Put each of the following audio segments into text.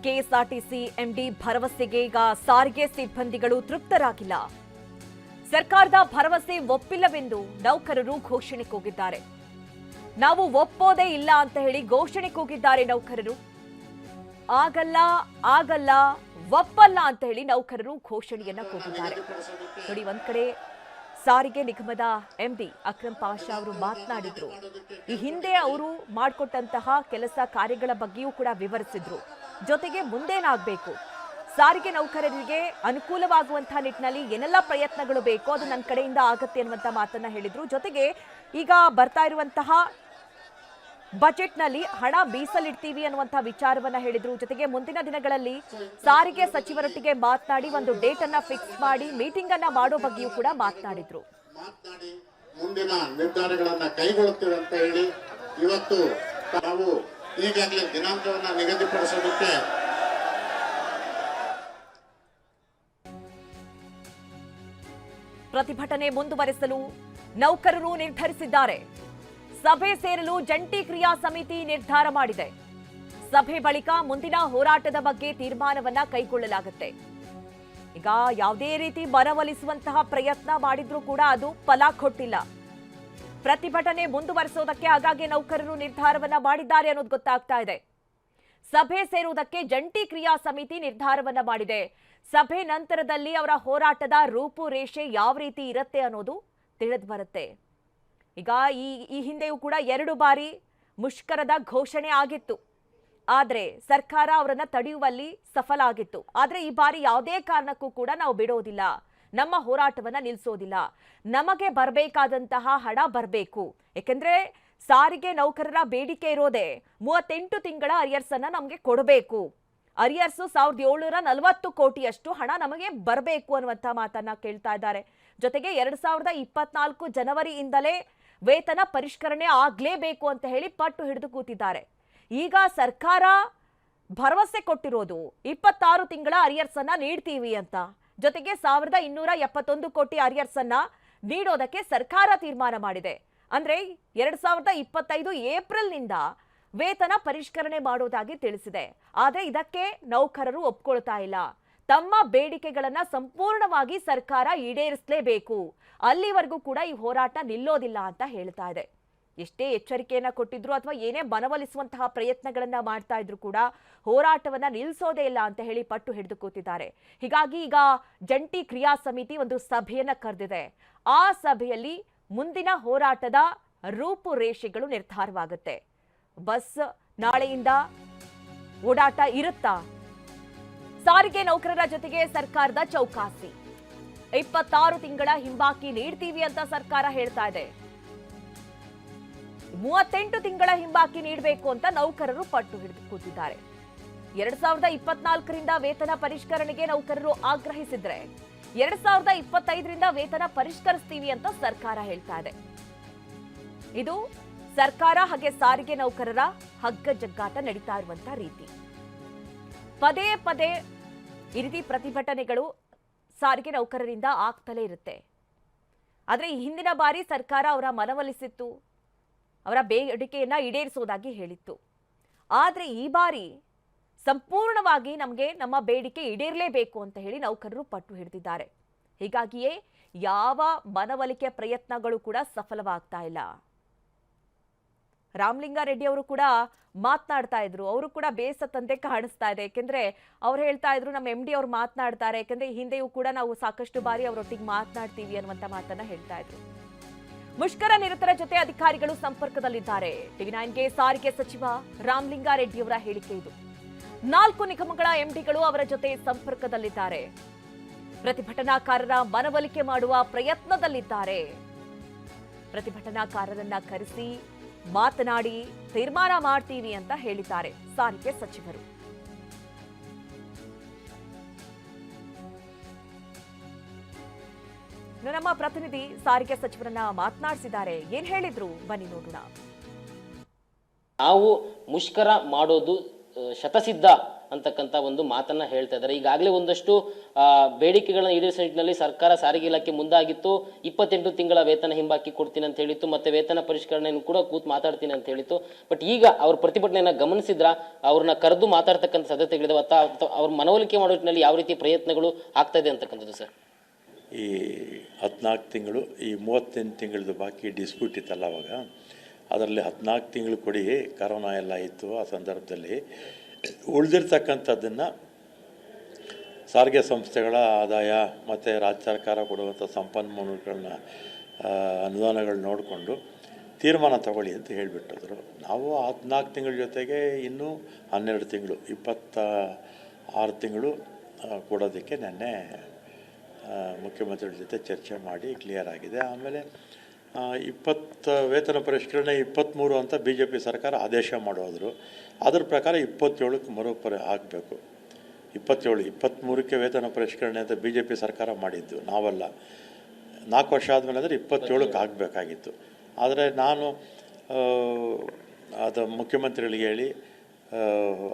KSRTC MD ಭರವಸೆಗೆ ಈಗ ಸಾರಿಗೆ ಸಿಬ್ಬಂದಿಗಳು ತೃಪ್ತರಾಗಿಲ್ಲ. ಸರ್ಕಾರದ ಭರವಸೆ ಒಪ್ಪಿಲ್ಲವೆಂದು ನೌಕರರು ಘೋಷಣೆ ಕೂಗಿದ್ದಾರೆ. ನಾವು ಒಪ್ಪೋದೇ ಇಲ್ಲ ಅಂತ ಹೇಳಿ ಘೋಷಣೆ ಕೂಗಿದ್ದಾರೆ ನೌಕರರು. ಆಗಲ್ಲ ಒಪ್ಪಲ್ಲ ಅಂತ ಹೇಳಿ ನೌಕರರು ಘೋಷಣೆಯನ್ನ ಕೂಗಿದ್ದಾರೆ. ನೋಡಿ, ಒಂದ್ ಕಡೆ ಸಾರಿಗೆ ನಿಗಮದ ಎಂಡಿ ಅಕ್ರಮ್ ಪಾಷಾ ಅವರು ಮಾತನಾಡಿದ್ರು. ಈ ಹಿಂದೆ ಅವರು ಮಾಡಿಕೊಟ್ಟಂತಹ ಕೆಲಸ ಕಾರ್ಯಗಳ ಬಗ್ಗೆಯೂ ಕೂಡ ವಿವರಿಸಿದ್ರು. ಜೊತೆಗೆ ಮುಂದೇನಾಗಬೇಕು, ಸಾರಿಗೆ ನೌಕರರಿಗೆ ಅನುಕೂಲವಾಗುವಂತಹ ನಿಟ್ಟಿನಲ್ಲಿ ಏನೆಲ್ಲ ಪ್ರಯತ್ನಗಳು ಬೇಕೋ ಅದು ನನ್ನ ಕಡೆಯಿಂದ ಆಗತ್ತೆ ಅನ್ನುವಂಥ ಮಾತನ್ನ ಹೇಳಿದ್ರು. ಜೊತೆಗೆ ಈಗ ಬರ್ತಾ ಇರುವಂತಹ ಬಜೆಟ್ನಲ್ಲಿ ಹಣ ಮೀಸಲಿಡ್ತೀವಿ ಅನ್ನುವಂತಹ ವಿಚಾರವನ್ನ ಹೇಳಿದ್ರು. ಜೊತೆಗೆ ಮುಂದಿನ ದಿನಗಳಲ್ಲಿ ಸಾರಿಗೆ ಸಚಿವರೊಟ್ಟಿಗೆ ಮಾತನಾಡಿ ಒಂದು ಡೇಟ್ ಅನ್ನ ಫಿಕ್ಸ್ ಮಾಡಿ ಮೀಟಿಂಗ್ ಅನ್ನ ಮಾಡೋ ಬಗ್ಗೆಯೂ ಕೂಡ ಮಾತನಾಡಿದ್ರು. ಮುಂದಿನ ನಿರ್ಧಾರಗಳನ್ನ ಕೈಗೊಳ್ಳುತ್ತೇವೆ ಅಂತ ಹೇಳಿ ಇವತ್ತು ನಾವು ಈಗಾಗಲೇ ದಿನಾಂಕವನ್ನ ನಿಗದಿಪಡಿಸೋದಕ್ಕೆ ಪ್ರತಿಭಟನೆ ಮುಂದುವರೆಸಲು ನೌಕರರು ನಿರ್ಧರಿಸಿದ್ದಾರೆ. ಸಭೆ ಸೇರಲು ಜಂಟಿ ಕ್ರಿಯಾ ಸಮಿತಿ ನಿರ್ಧಾರ ಮಾಡಿದೆ. ಸಭೆ ಬಳಿಕ ಮುಂದಿನ ಹೋರಾಟದ ಬಗ್ಗೆ ತೀರ್ಮಾನವನ್ನ ಕೈಗೊಳ್ಳಲಾಗುತ್ತೆ. ಈಗ ಯಾವುದೇ ರೀತಿ ಮನವೊಲಿಸುವಂತಹ ಪ್ರಯತ್ನ ಮಾಡಿದ್ರೂ ಕೂಡ ಅದು ಫಲ ಕೊಟ್ಟಿಲ್ಲ. ಪ್ರತಿಭಟನೆ ಮುಂದುವರಿಸೋದಕ್ಕೆ ಆಗಾಗ್ಗೆ ನೌಕರರು ನಿರ್ಧಾರವನ್ನ ಮಾಡಿದ್ದಾರೆ ಅನ್ನೋದು ಗೊತ್ತಾಗ್ತಾ ಇದೆ. ಸಭೆ ಸೇರುವುದಕ್ಕೆ ಜಂಟಿ ಕ್ರಿಯಾ ಸಮಿತಿ ನಿರ್ಧಾರವನ್ನ ಮಾಡಿದೆ. ಸಭೆ ನಂತರದಲ್ಲಿ ಅವರ ಹೋರಾಟದ ರೂಪುರೇಷೆ ಯಾವ ರೀತಿ ಇರುತ್ತೆ ಅನ್ನೋದು ತಿಳಿದು ಬರುತ್ತೆ. ಈಗ ಈ ಹಿಂದೆಯೂ ಕೂಡ 2 ಬಾರಿ ಮುಷ್ಕರದ ಘೋಷಣೆ ಆಗಿತ್ತು. ಆದರೆ ಸರ್ಕಾರ ಅವರನ್ನ ತಡೆಯುವಲ್ಲಿ ಸಫಲ ಆಗಿತ್ತು. ಆದರೆ ಈ ಬಾರಿ ಯಾವುದೇ ಕಾರಣಕ್ಕೂ ಕೂಡ ನಾವು ಬಿಡೋದಿಲ್ಲ, ನಮ್ಮ ಹೋರಾಟವನ್ನ ನಿಲ್ಲಿಸೋದಿಲ್ಲ, ನಮಗೆ ಬರಬೇಕಾದಂತಹ ಹಣ ಬರಬೇಕು. ಯಾಕೆಂದ್ರೆ ಸಾರಿಗೆ ನೌಕರರ ಬೇಡಿಕೆ ಇರೋದೇ 38 ತಿಂಗಳ ಅರಿಯರ್ಸ್ ಅನ್ನ ನಮಗೆ ಕೊಡಬೇಕು. ಅರಿಯರ್ಸ್ 1740 ಕೋಟಿಯಷ್ಟು ಹಣ ನಮಗೆ ಬರಬೇಕು ಅನ್ನುವಂಥ ಮಾತನ್ನ ಕೇಳ್ತಾ ಇದ್ದಾರೆ. ಜೊತೆಗೆ 2024 ಜನವರಿಯಿಂದಲೇ ವೇತನ ಪರಿಷ್ಕರಣೆ ಆಗ್ಲೇಬೇಕು ಅಂತ ಹೇಳಿ ಪಟ್ಟು ಹಿಡಿದು ಕೂತಿದ್ದಾರೆ. ಈಗ ಸರ್ಕಾರ ಭರವಸೆ ಕೊಟ್ಟಿರೋದು 26 ತಿಂಗಳ ಅರಿಯರ್ಸ್ ಅನ್ನ ನೀಡ್ತೀವಿ ಅಂತ. ಜೊತೆಗೆ 1271 ಕೋಟಿ ಅರಿಯರ್ಸ್ ಅನ್ನ ನೀಡೋದಕ್ಕೆ ಸರ್ಕಾರ ತೀರ್ಮಾನ ಮಾಡಿದೆ. ಅಂದ್ರೆ 2025 ಏಪ್ರಿಲ್ನಿಂದ ವೇತನ ಪರಿಷ್ಕರಣೆ ಮಾಡೋದಾಗಿ ತಿಳಿಸಿದೆ. ಆದ್ರೆ ಇದಕ್ಕೆ ನೌಕರರು ಒಪ್ಕೊಳ್ತಾ ಇಲ್ಲ. ತಮ್ಮ ಬೇಡಿಕೆಗಳನ್ನ ಸಂಪೂರ್ಣವಾಗಿ ಸರ್ಕಾರ ಈಡೇರಿಸಲೇಬೇಕು, ಅಲ್ಲಿವರೆಗೂ ಕೂಡ ಈ ಹೋರಾಟ ನಿಲ್ಲೋದಿಲ್ಲ ಅಂತ ಹೇಳ್ತಾ ಇದೆ. ಎಷ್ಟೇ ಎಚ್ಚರಿಕೆಯನ್ನ ಕೊಟ್ಟಿದ್ರು ಅಥವಾ ಏನೇ ಮನವೊಲಿಸುವಂತಹ ಪ್ರಯತ್ನಗಳನ್ನ ಮಾಡ್ತಾ ಇದ್ರು ಕೂಡ ಹೋರಾಟವನ್ನ ನಿಲ್ಲಿಸೋದೇ ಇಲ್ಲ ಅಂತ ಹೇಳಿ ಪಟ್ಟು ಹಿಡಿದು ಕೂತಿದ್ದಾರೆ. ಹೀಗಾಗಿ ಈಗ ಜಂಟಿ ಕ್ರಿಯಾ ಸಮಿತಿ ಒಂದು ಸಭೆಯನ್ನ ಕರೆದಿದೆ. ಆ ಸಭೆಯಲ್ಲಿ ಮುಂದಿನ ಹೋರಾಟದ ರೂಪುರೇಷೆಗಳು ನಿರ್ಧಾರವಾಗುತ್ತೆ. ಬಸ್ ನಾಳೆಯಿಂದ ಓಡಾಟ ಇರುತ್ತಾ? ಸಾರಿಗೆ ನೌಕರರ ಜೊತೆಗೆ ಸರ್ಕಾರದ ಚೌಕಾಸಿ. 26 ತಿಂಗಳ ಹಿಂಬಾಕಿ ನೀಡ್ತೀವಿ ಅಂತ ಸರ್ಕಾರ ಹೇಳ್ತಾ ಇದೆ. 38 ತಿಂಗಳ ಹಿಂಬಾಕಿ ನೀಡಬೇಕು ಅಂತ ನೌಕರರು ಪಟ್ಟು ಹಿಡಿದು ಕೂತಿದ್ದಾರೆ. 2024ರಿಂದ ವೇತನ ಪರಿಷ್ಕರಣೆಗೆ ನೌಕರರು ಆಗ್ರಹಿಸಿದ್ರೆ 2025ರಿಂದ ವೇತನ ಪರಿಷ್ಕರಿಸ್ತೀವಿ ಅಂತ ಸರ್ಕಾರ ಹೇಳ್ತಾ ಇದೆ. ಇದು ಸರ್ಕಾರ ಹಾಗೆ ಸಾರಿಗೆ ನೌಕರರ ಹಗ್ಗ ಜಗ್ಗಾಟ ನಡೀತಾ ಇರುವಂತಹ ರೀತಿ. ಪದೇ ಪದೇ ಈ ರೀತಿ ಪ್ರತಿಭಟನೆಗಳು ಸಾರಿಗೆ ನೌಕರರಿಂದ ಆಗ್ತಲೇ ಇರುತ್ತೆ. ಆದರೆ ಈ ಹಿಂದಿನ ಬಾರಿ ಸರ್ಕಾರ ಅವರ ಮನವೊಲಿಸಿತ್ತು, ಅವರ ಬೇಡಿಕೆಯನ್ನ ಈಡೇರಿಸುವುದಾಗಿ ಹೇಳಿತ್ತು. ಆದರೆ ಈ ಬಾರಿ ಸಂಪೂರ್ಣವಾಗಿ ನಮಗೆ ನಮ್ಮ ಬೇಡಿಕೆ ಈಡೇರಲೇಬೇಕು ಅಂತ ಹೇಳಿ ನೌಕರರು ಪಟ್ಟು ಹಿಡಿದಿದ್ದಾರೆ. ಹೀಗಾಗಿಯೇ ಯಾವ ಮನವೊಲಿಕೆ ಪ್ರಯತ್ನಗಳು ಕೂಡ ಸಫಲವಾಗ್ತಾ ಇಲ್ಲ. ರಾಮಲಿಂಗಾರೆಡ್ಡಿ ಅವರು ಕೂಡ ಮಾತನಾಡ್ತಾ ಇದ್ರು. ಅವರು ಕೂಡ ಬೇಸತ್ತಂತೆ ಕಾಣಿಸ್ತಾ ಇದೆ. ಯಾಕೆಂದ್ರೆ ಅವ್ರು ಹೇಳ್ತಾ ಇದ್ರು, ನಮ್ಮ MD ಅವ್ರು ಮಾತನಾಡ್ತಾರೆ, ಯಾಕೆಂದ್ರೆ ಹಿಂದೆಯೂ ಕೂಡ ನಾವು ಸಾಕಷ್ಟು ಬಾರಿ ಅವರೊಟ್ಟಿಗೆ ಮಾತನಾಡ್ತೀವಿ ಅನ್ನುವಂತ ಮಾತನ್ನ ಹೇಳ್ತಾ ಇದ್ರು. ಮುಷ್ಕರ ನಿರತರ ಜೊತೆ ಅಧಿಕಾರಿಗಳು ಸಂಪರ್ಕದಲ್ಲಿದ್ದಾರೆ. TV9ಗೆ ಸಾರಿಗೆ ಸಚಿವ ರಾಮಲಿಂಗಾರೆಡ್ಡಿ ಅವರ ಹೇಳಿಕೆ ಇದು. 4 ನಿಗಮಗಳ MDಗಳು ಅವರ ಜೊತೆ ಸಂಪರ್ಕದಲ್ಲಿದ್ದಾರೆ. ಪ್ರತಿಭಟನಾಕಾರರ ಮನವೊಲಿಕೆ ಮಾಡುವ ಪ್ರಯತ್ನದಲ್ಲಿದ್ದಾರೆ. ಪ್ರತಿಭಟನಾಕಾರರನ್ನ ಕರೆಸಿ ಮಾತನಾಡಿ ತೀರ್ಮಾನ ಮಾಡ್ತೀವಿ ಅಂತ ಹೇಳಿದ್ದಾರೆ ಸಾರಿಗೆ ಸಚಿವರು. ನಮ್ಮ ಪ್ರತಿನಿಧಿ ಸಾರಿಗೆ ಸಚಿವರನ್ನ ಮಾತನಾಡಿಸಿದ್ದಾರೆ. ಏನ್ ಹೇಳಿದ್ರು ಬನ್ನಿ ನೋಡೋಣ. ನಾವು ಮುಷ್ಕರ ಮಾಡೋದು ಶತಸಿದ್ಧ ಅಂತಕ್ಕಂಥ ಒಂದು ಮಾತನ್ನ ಹೇಳ್ತಾ ಇದ್ದಾರೆ. ಈಗಾಗಲೇ ಒಂದಷ್ಟು ಬೇಡಿಕೆಗಳನ್ನ ಈಡೇರಿಸುವ ನಿಟ್ಟಿನಲ್ಲಿ ಸರ್ಕಾರ ಸಾರಿಗೆ ಇಲಾಖೆ ಮುಂದಾಗಿತ್ತು. 28 ತಿಂಗಳ ವೇತನ ಹಿಂಬಾಕಿ ಕೊಡ್ತೀನಿ ಅಂತ ಹೇಳಿತ್ತು, ಮತ್ತೆ ವೇತನ ಪರಿಷ್ಕರಣೆಯನ್ನು ಕೂಡ ಕೂತ್ ಮಾತಾಡ್ತೀನಿ ಅಂತ ಹೇಳಿತ್ತು. ಬಟ್ ಈಗ ಅವ್ರ ಪ್ರತಿಭಟನೆಯನ್ನ ಗಮನಿಸಿದ್ರ ಅವ್ರನ್ನ ಕರೆದು ಮಾತಾಡ್ತಕ್ಕಂಥ ಸಾಧ್ಯತೆಗಳಿದಾವೆ, ಅವ್ರ ಮನವೊಲಿಕೆ ಮಾಡೋ ನಿಟ್ಟಿನಲ್ಲಿ ಯಾವ ರೀತಿ ಪ್ರಯತ್ನಗಳು ಆಗ್ತಾ ಇದೆ ಅಂತಕ್ಕಂಥದ್ದು ಸರ್? ಈ 14 ತಿಂಗಳು, ಈ 38 ತಿಂಗಳದ್ದು ಬಾಕಿ ಡಿಸ್ಪ್ಯೂಟ್ ಇತ್ತಲ್ಲ ಅವಾಗ, ಅದರಲ್ಲಿ 14 ತಿಂಗಳು ಕೊಡಿ, ಕರೋನಾ ಎಲ್ಲ ಇತ್ತು ಆ ಸಂದರ್ಭದಲ್ಲಿ. ಉಳಿದಿರ್ತಕ್ಕಂಥದ್ದನ್ನು ಸಾರಿಗೆ ಸಂಸ್ಥೆಗಳ ಆದಾಯ ಮತ್ತು ರಾಜ್ಯ ಸರ್ಕಾರ ಕೊಡುವಂಥ ಸಂಪನ್ಮೂಲಗಳನ್ನ ಅನುದಾನಗಳು ನೋಡಿಕೊಂಡು ತೀರ್ಮಾನ ತಗೊಳ್ಳಿ ಅಂತ ಹೇಳಿಬಿಟ್ಟಿದ್ರು. ನಾವು 14 ತಿಂಗಳ ಜೊತೆಗೆ ಇನ್ನೂ 12 ತಿಂಗಳು 26 ತಿಂಗಳು ಕೊಡೋದಕ್ಕೆ ನೆನ್ನೆ ಮುಖ್ಯಮಂತ್ರಿಗಳ ಜೊತೆ ಚರ್ಚೆ ಮಾಡಿ ಕ್ಲಿಯರ್ ಆಗಿದೆ. ಆಮೇಲೆ 20 ವೇತನ ಪರಿಷ್ಕರಣೆ 23 ಅಂತ BJP ಸರ್ಕಾರ ಆದೇಶ ಮಾಡೋದ್ರು. ಅದ್ರ ಪ್ರಕಾರ 27ಕ್ಕೆ ಆಗಬೇಕು. 23ಕ್ಕೆ ವೇತನ ಪರಿಷ್ಕರಣೆ ಅಂತ BJP ಸರ್ಕಾರ ಮಾಡಿದ್ದು, ನಾವಲ್ಲ. 4 ವರ್ಷ ಆದಮೇಲೆ ಅಂದರೆ 27ಕ್ಕೆ ಆಗಬೇಕಾಗಿತ್ತು. ಆದರೆ ನಾನು ಅದು ಮುಖ್ಯಮಂತ್ರಿಗಳಿಗೆ ಹೇಳಿ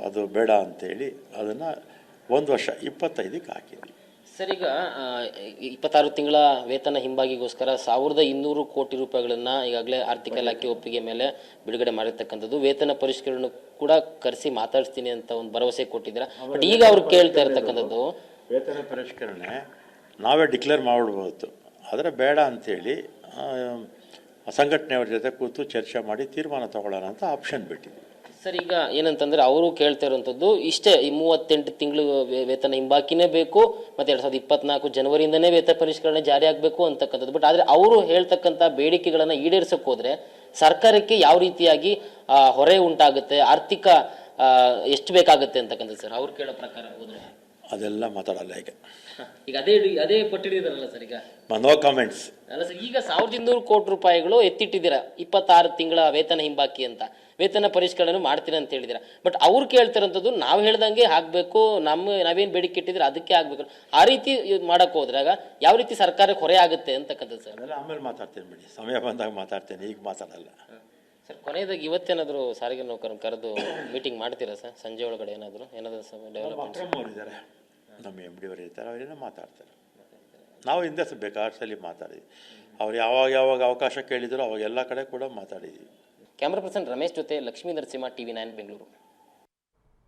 ಅದು ಬೇಡ ಅಂತೇಳಿ ಅದನ್ನು 1 ವರ್ಷ 25ಕ್ಕೆ ಹಾಕಿದ್ವಿ. ಸರ್, ಈಗ 26 ತಿಂಗಳ ವೇತನ ಹಿಂಬಾಗಿಗೋಸ್ಕರ 1200 ಕೋಟಿ ರೂಪಾಯಿಗಳನ್ನ ಈಗಾಗಲೇ ಆರ್ಥಿಕ ಇಲಾಖೆ ಒಪ್ಪಿಗೆ ಮೇಲೆ ಬಿಡುಗಡೆ ಮಾಡಿರ್ತಕ್ಕಂಥದ್ದು. ವೇತನ ಪರಿಷ್ಕರಣೆ ಕೂಡ ಕರೆಸಿ ಮಾತಾಡ್ತೀನಿ ಅಂತ ಒಂದು ಭರವಸೆ ಕೊಟ್ಟಿದ್ದೀರಾ. ಬಟ್ ಈಗ ಅವ್ರು ಕೇಳ್ತಾ ಇರ್ತಕ್ಕಂಥದ್ದು ವೇತನ ಪರಿಷ್ಕರಣೆ ನಾವೇ ಡಿಕ್ಲೇರ್ ಮಾಡಿಬಿಡ್ಬೋದು, ಆದರೆ ಬೇಡ ಅಂಥೇಳಿ ಸಂಘಟನೆಯವ್ರ ಜೊತೆ ಕೂತು ಚರ್ಚೆ ಮಾಡಿ ತೀರ್ಮಾನ ತಗೊಳ್ಳೋಣ ಅಂತ ಆಪ್ಷನ್ ಬಿಟ್ಟಿದ್ವಿ. ಸರ್, ಈಗ ಏನಂತಂದ್ರೆ ಅವರು ಕೇಳ್ತಾ ಇರುವಂಥದ್ದು ಇಷ್ಟೇ, ಈ 38 ತಿಂಗಳು ವೇತನ ಹಿಂಬಾಕಿನೇ ಬೇಕು, ಮತ್ತೆ 2024 ಜನವರಿಯಿಂದನೇ ವೇತನ ಪರಿಷ್ಕರಣೆ ಜಾರಿ ಆಗಬೇಕು ಅಂತಕ್ಕಂಥದ್ದು. ಬಟ್ ಆದರೆ ಅವರು ಹೇಳ್ತಕ್ಕಂಥ ಬೇಡಿಕೆಗಳನ್ನ ಈಡೇರಿಸಕ್ಕೆ ಹೋದ್ರೆ ಸರ್ಕಾರಕ್ಕೆ ಯಾವ ರೀತಿಯಾಗಿ ಹೊರೆ ಉಂಟಾಗುತ್ತೆ, ಆರ್ಥಿಕ ಎಷ್ಟು ಬೇಕಾಗುತ್ತೆ ಅಂತಕ್ಕಂಥದ್ದು ಸರ್ ಅವ್ರು ಕೇಳೋ ಪ್ರಕಾರ ಹೋದ್ರೆ ಅದೆಲ್ಲ ಮಾತಾಡಲ್ಲ ಈಗ ಅದೇ ಪಟ್ಟಿಡಿದಾರಲ್ಲ ಸರ್. ಈಗ ನೋ ಕಾಮೆಂಟ್ಸ್ ಅಲ್ಲ ಸರ್, ಈಗ 1200 ಕೋಟಿ ರೂಪಾಯಿಗಳು ಎತ್ತಿಟ್ಟಿದ್ದೀರಾ 26 ತಿಂಗಳ ವೇತನ ಹಿಂಬಾಕಿ ಅಂತ, ವೇತನ ಪರಿಷ್ಕರಣೆ ಮಾಡ್ತೀರಾ ಅಂತ ಹೇಳಿದಿರ. ಬಟ್ ಅವ್ರು ಕೇಳ್ತಿರೋಂಥದ್ದು ನಾವು ಹೇಳ್ದಂಗೆ ಆಗ್ಬೇಕು, ನಾವೇನು ಬೇಡಿಕೆ ಇಟ್ಟಿದ್ರೆ ಅದಕ್ಕೆ ಆಗ್ಬೇಕು. ಆ ರೀತಿ ಮಾಡಕ್ ಹೋದ್ರಾಗ ಯಾವ ರೀತಿ ಸರ್ಕಾರಕ್ಕೆ ಹೊರೆ ಆಗುತ್ತೆ ಅಂತಕ್ಕಂಥದ್ದು ಸರ್? ಅದೆಲ್ಲ ಆಮೇಲೆ ಮಾತಾಡ್ತೇನೆ ಬಿಡಿ, ಸಮಯ ಬಂದಾಗ ಮಾತಾಡ್ತೇನೆ, ಈಗ ಮಾತಾಡಲ್ಲ. ಸರ್, ಕೊನೆಯದಾಗಿ ಇವತ್ತೇನಾದರೂ ಸಾರಿಗೆ ನೌಕರನ್ನು ಕರೆದು ಮೀಟಿಂಗ್ ಮಾಡ್ತೀರಾ ಸರ್? ಸಂಜೆ ಒಳಗಡೆ ಏನಾದರೂ ಡೆವಲಪ್ಮೆಂಟ್ ಅವರಿದ್ದಾರೆ, ನಮ್ಮ MD ಅವರು ಇರ್ತಾರೆ, ಅವರೇನೋ ಮಾತಾಡ್ತಾರೆ. ನಾವು ಹಿಂದೆ ಬೇಕಾದ ಸಲ ಮಾತಾಡಿದ್ವಿ, ಅವ್ರು ಯಾವಾಗ ಅವಕಾಶ ಕೇಳಿದ್ರು ಅವಾಗ ಎಲ್ಲ ಕಡೆ ಕೂಡ ಮಾತಾಡಿದ್ವಿ. ಕ್ಯಾಮ್ರಾ ಪರ್ಸನ್ ರಮೇಶ್ ಜೊತೆ ಲಕ್ಷ್ಮೀ ನರಸಿಂಹ, TV9 ಬೆಂಗಳೂರು.